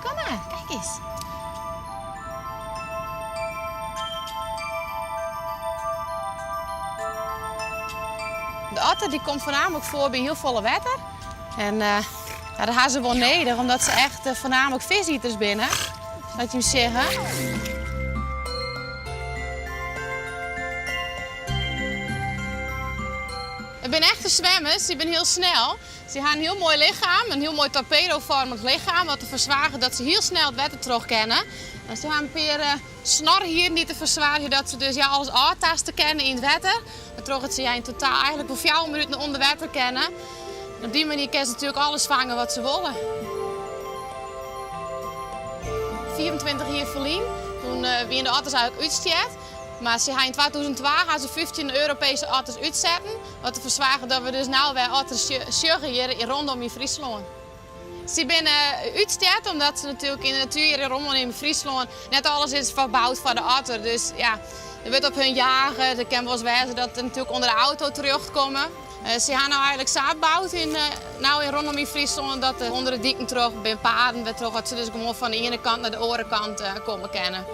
kom maar. Kijk eens. De otter die komt voornamelijk voor bij heel volle water. En ja, dat hebben ze wel nodig, omdat ze echt voornamelijk viseters binnen. Laat je hem zeggen. Het zijn echte zwemmers, die zijn heel snel. Ze hebben een heel mooi lichaam, een heel mooi torpedovormig lichaam, wat ervoor zorgt dat ze heel snel het water terug kennen. En ze hebben een paar snor hier niet te verzwaren, dat ze dus ja, alles aantasten kennen in het water. Dan terug ze in totaal eigenlijk voor 4 minuten onder water kennen. En op die manier kunnen ze natuurlijk alles vangen wat ze willen. 24 jaar verlien, toen we in de otters eigenlijk uitstijt. Maar ze gaan in 2012 gaan ze 15 Europese otters uitzetten. Wat ervoor zorgt dat we dus nu weer otters sjuggen hier rondom in Friesland. Ze zijn uitgesteld omdat ze natuurlijk in de natuur hier rondom in Friesland net alles is verbouwd voor de otter. Dus ja, er wordt op hun jagen. Het kan wel eens wezen dat ze natuurlijk onder de auto terugkomen. Ze gaan nou eigenlijk zaadbouwd in rondom in Friesland dat onder de dieken terug bij paden weer terug, dat ze dus gewoon van de ene kant naar de andere kant komen kennen.